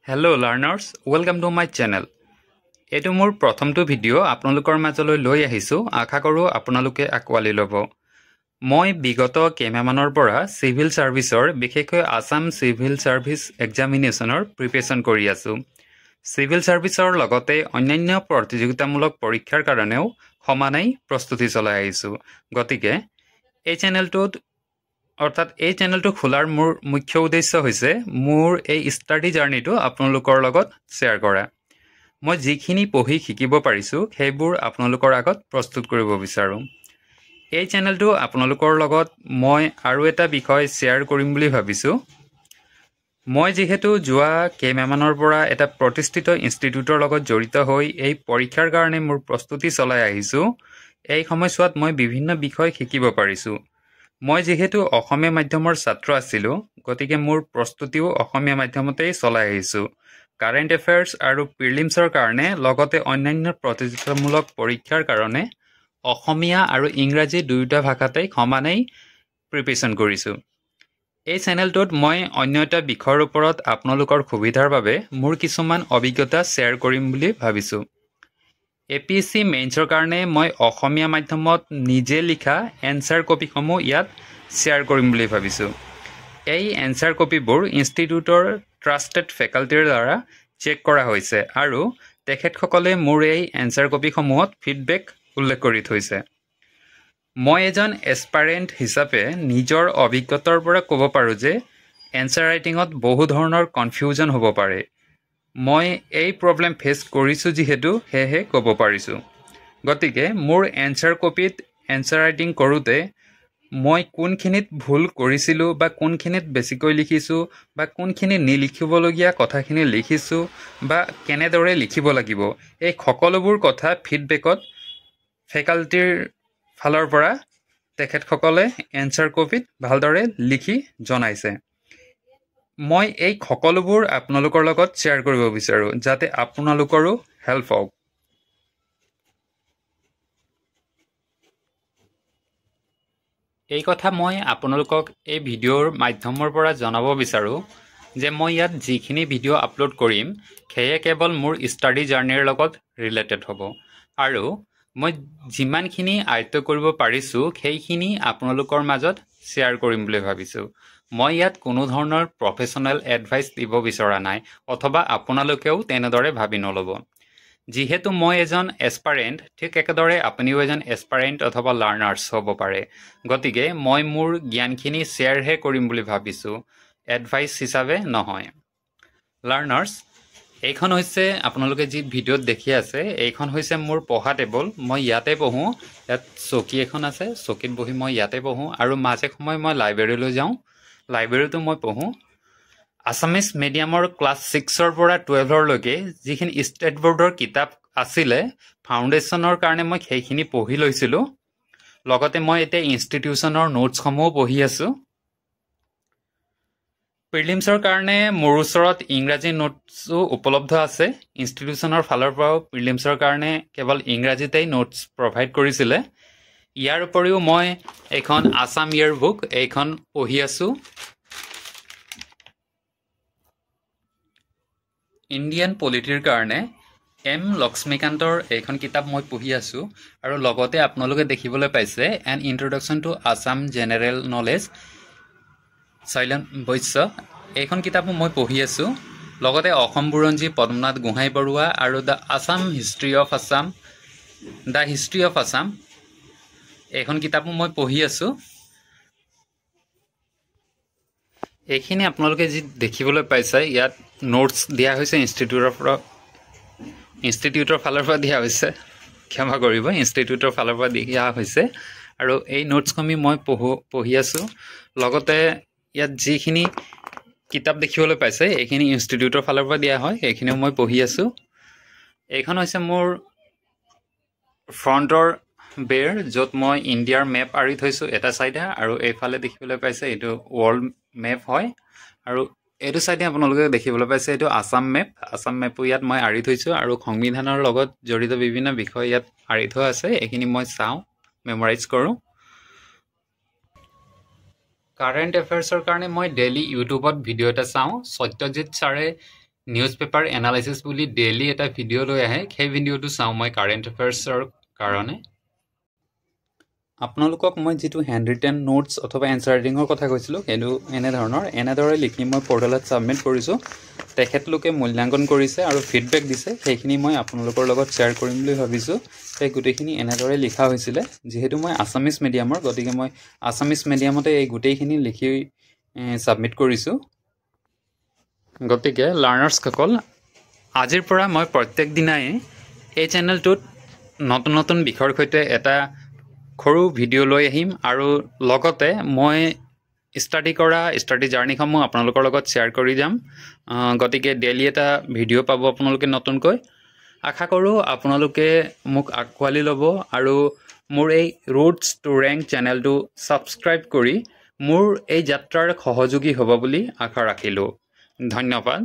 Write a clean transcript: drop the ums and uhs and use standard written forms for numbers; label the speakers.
Speaker 1: Hello learners, welcome to my channel. এটো মোৰ প্ৰথমটো ভিডিও আপোনালোকৰ মাজলৈ লৈ আহিছো আশা কৰো আপোনালোকে আকোৱালি ল'ব। মই বিগত কেইমাহমানৰ পৰা সিভিল সাৰ্ভিসৰ বিশেষকৈ আসাম সিভিল সাৰ্ভিস এক্সামিনেশনৰ প্ৰিপাৰেচন কৰি আছো। সিভিল সাৰ্ভিসৰ লগতে অন্যান্য প্ৰতিযোগিতামূলক পৰীক্ষাৰ কাৰণেও সমানেই প্ৰস্তুতি চলাই আহিছো। গতিকে এই চেনেলটো খোলাৰ মোৰ মুখ্য উদ্দেশ্য হৈছে মোৰ এই ষ্টাডি জাৰ্নিটো আপোনালোকৰ লগত শ্বেয়াৰ কৰা। মই যিখিনি পঢ়ি শিকিব পাৰিছো সেইবোৰ আপোনালোকৰ আগত প্ৰস্তুত কৰিব বিচাৰো। এই চেনেলটো আপোনালোকৰ লগত মই আৰু এটা বিষয় শ্বেয়াৰ কৰিম বুলি ভাবিছো। মই যেহেতু যোৱা কেইমাহমানৰ পৰা এটা প্ৰতিষ্ঠিত ইনষ্টিটিউটৰ লগত জড়িত হৈ এই পৰীক্ষাৰ কাৰণে মোৰ প্ৰস্তুতি চলাই আহিছো, এই সময়ছোৱাত মই বিভিন্ন বিষয় শিকিব পাৰিছো। মই যেহেতু অসমীয়া মাধ্যমৰ ছাত্ৰ আছিলো, গতিকে মোৰ প্ৰস্তুতিও অসমীয়া মাধ্যমতেই চলাই আহিছো। কাৰেণ্ট এফেয়াৰ্ছ আৰু প্ৰিলিমছৰ কাৰণে লগতে অন্যান্য প্ৰতিযোগিতামূলক পৰীক্ষাৰ কাৰণে অসমীয়া আৰু ইংৰাজী দুয়োটা ভাষাতেই সমানেই প্ৰিপাৰেচন কৰিছো। এই চেনেলটোত মই অন্য এটা বিষয়ৰ ওপৰত আপোনালোকৰ সুবিধাৰ বাবে মোৰ কিছুমান অভিজ্ঞতা শ্বেয়াৰ কৰিম বুলি ভাবিছো। APSC মেইনছৰ কাৰণে মই অসমীয়া মাধ্যমত নিজে লিখা এনসাৰ কপিসমূহ ইয়াত শ্বেয়াৰ কৰিম বুলি ভাবিছো। এই এনসাৰ কপিবোৰ ইনষ্টিটিউটৰ ট্ৰাষ্টেড ফেকাল্টিৰ দ্বাৰা চেক কৰা হৈছে আৰু তেখেতসকলে মোৰ এই এনসাৰ কপিসমূহত ফিডবেক উল্লেখ কৰি থৈছে। মই এজন এছপাৰেণ্ট হিচাপে নিজৰ অভিজ্ঞতাৰ পৰা ক'ব পাৰোঁ যে এনসাৰ ৰাইটিঙত বহু ধৰণৰ কনফিউজন হ'ব পাৰে। মই এই প্ৰব্লেম ফেচ কৰিছোঁ যিহেতু সেয়েহে ক'ব পাৰিছোঁ। গতিকে মোৰ এনসাৰ কপিত এনসাৰ ৰাইটিং কৰোঁতে মই কোনখিনিত ভুল কৰিছিলোঁ বা কোনখিনিত বেছিকৈ লিখিছোঁ বা কোনখিনি নিলিখিবলগীয়া কথাখিনি লিখিছোঁ বা কেনেদৰে লিখিব লাগিব, এই সকলোবোৰ কথা ফিডবেকত ফেকাল্টিৰ ফালৰ পৰা তেখেতসকলে এনসাৰ কপিত ভালদৰে লিখি জনাইছে। মই এই সকলোবোৰ আপোনালোকৰ লগত শ্বেয়াৰ কৰিব বিচাৰোঁ যাতে আপোনালোকৰো হেল্প হওক। এই কথা মই আপোনালোকক এই ভিডিঅ'ৰ মাধ্যমৰ পৰা জনাব বিচাৰোঁ যে মই ইয়াত যিখিনি ভিডিঅ' আপলোড কৰিম সেয়ে কেৱল মোৰ ষ্টাডি জাৰ্নিৰ লগত ৰিলেটেড হ'ব আৰু মই যিমানখিনি আয়ত্ব কৰিব পাৰিছোঁ সেইখিনি আপোনালোকৰ মাজত শ্বেয়াৰ কৰিম বুলি ভাবিছোঁ। মই ইয়াত কোনো ধৰণৰ প্ৰফেশ্যনেল এডভাইচ দিব বিচৰা নাই অথবা আপোনালোকেও তেনেদৰে ভাবি নল'ব। যিহেতু মই এজন এছপাৰেণ্ট, ঠিক একেদৰে আপুনিও এজন এছপাৰেণ্ট অথবা লাৰ্নাৰ্ছ হ'ব পাৰে। গতিকে মই মোৰ জ্ঞানখিনি শ্বেয়াৰহে কৰিম বুলি ভাবিছোঁ, এডভাইচ হিচাপে নহয়। লাৰ্নাৰ্ছ, এইখন হৈছে আপোনালোকে যি ভিডিঅ'ত দেখি আছে, এইখন হৈছে মোৰ পঢ়া টেবুল। মই ইয়াতে পঢ়োঁ। ইয়াত চকী এখন আছে, চকীত বহি মই ইয়াতে পঢ়োঁ আৰু মাজে সময়ে মই লাইব্ৰেৰীলৈ যাওঁ, লাইব্ৰেৰীতো মই পঢ়োঁ। আছামিজ মিডিয়ামৰ ক্লাছ 6ৰ পৰা 12লৈকে যিখিনি ষ্টেট বৰ্ডৰ কিতাপ আছিলে ফাউণ্ডেশ্যনৰ কাৰণে মই সেইখিনি পঢ়ি লৈছিলোঁ। লগতে মই এতিয়া ইনষ্টিটিউশ্যনৰ নোটছসমূহ পঢ়ি আছোঁ। প্ৰিলিমছৰ কাৰণে মোৰ ওচৰত ইংৰাজী নোটছো উপলব্ধ আছে। ইনষ্টিটিউশ্যনৰ ফালৰ পৰাও প্ৰিলিমছৰ কাৰণে কেৱল ইংৰাজীতেই নোটছ প্ৰভাইড কৰিছিলে। ইয়াৰ উপৰিও মই এইখন আছাম ইয়েৰ বুক এইখন পঢ়ি আছোঁ। ইণ্ডিয়ান পলিটিৰ কাৰণে M. লক্ষ্মীকান্তৰ এইখন কিতাপ মই পঢ়ি আছোঁ আৰু লগতে আপোনালোকে দেখিবলৈ পাইছে an introduction to Assam general knowledge Shailen Baishya, এইখন কিতাপো মই পঢ়ি আছোঁ। লগতে অসম বুৰঞ্জী পদ্মনাথ গোহাঁই বৰুৱা আৰু দ্য হিষ্ট্ৰী অফ আছাম এইখন কিতাপো মই পঢ়ি আছোঁ। এইখিনি আপোনালোকে যি দেখিবলৈ পাইছে ইয়াত নোটছ দিয়া হৈছে ইনষ্টিটিউটৰ ফালৰ পৰা দিয়া হৈছে, ক্ষমা কৰিব, ইনষ্টিটিউটৰ ফালৰ পৰা দিয়া হৈছে আৰু এই নোটছসমূহ মই পঢ়ি আছোঁ। লগতে ইয়াত যিখিনি কিতাপ দেখিবলৈ পাইছে এইখিনি ইনষ্টিটিউটৰ ফালৰ পৰা দিয়া হয়, সেইখিনিও মই পঢ়ি আছোঁ। এইখন হৈছে মোৰ ফ্ৰণ্টৰ বেৰ, য'ত মই ইণ্ডিয়াৰ মেপ আঁৰি থৈছোঁ এটা চাইডে আৰু এইফালে দেখিবলৈ পাইছে এইটো ৱৰ্ল্ড মেপ হয় আৰু এইটো চাইডে আপোনালোকে দেখিবলৈ পাইছে এইটো আছাম মেপো ইয়াত মই আঁৰি থৈছোঁ আৰু সংবিধানৰ লগত জড়িত বিভিন্ন বিষয় ইয়াত আঁৰি থোৱা আছে। এইখিনি মই চাওঁ, মেমৰাইজ কৰোঁ। কাৰেণ্ট এফেয়াৰ্ছৰ কাৰণে মই ডেইলি ইউটিউবত ভিডিঅ' এটা চাওঁ। সত্যজিৎ ছাৰে নিউজ পেপাৰ এনালাইচিছ বুলি ডেইলি এটা ভিডিঅ' লৈ আহে সেই ভিডিঅ'টো চাওঁ মই কাৰেণ্ট এফেয়াৰ্ছৰ কাৰণে আপোনালোকক মই যিটো হেণ্ড ৰিটেন নোটছ অথবা এনচাৰ ৰাইটিঙৰ কথা কৈছিলোঁ সেইটো এনেদৰে লিখি মই পৰ্টেলত ছাবমিট কৰিছোঁ তেখেতলোকে মূল্যাংকন কৰিছে আৰু ফিডবেক দিছে সেইখিনি মই আপোনালোকৰ লগত শ্বেয়াৰ কৰিম বুলি ভাবিছোঁ সেই গোটেইখিনি এনেদৰে লিখা হৈছিলে যিহেতু মই আছামিজ মিডিয়ামৰ গতিকে মই আছামিজ মিডিয়ামতে এই গোটেইখিনি লিখি ছাবমিট কৰিছোঁ গতিকে লাৰ্ণাৰ্ছসকল আজিৰ পৰা মই প্ৰত্যেক দিনাই এই চেনেলটোত নতুন নতুন বিষয়ৰ সৈতে এটা সৰু ভিডিঅ' লৈ আহিম আৰু লগতে মই ষ্টাডি জাৰ্নিসমূহ আপোনালোকৰ লগত শ্বেয়াৰ কৰি যাম গতিকে ডেইলি এটা ভিডিঅ' পাব আপোনালোকে নতুনকৈ আশা কৰোঁ আপোনালোকে মোক আঁকোৱালি ল'ব আৰু মোৰ এই ৰুটছ টু ৰেংক চেনেলটো ছাবস্ক্ৰাইব কৰি মোৰ এই যাত্ৰাৰ সহযোগী হ'ব বুলি আশা ৰাখিলোঁ ধন্যবাদ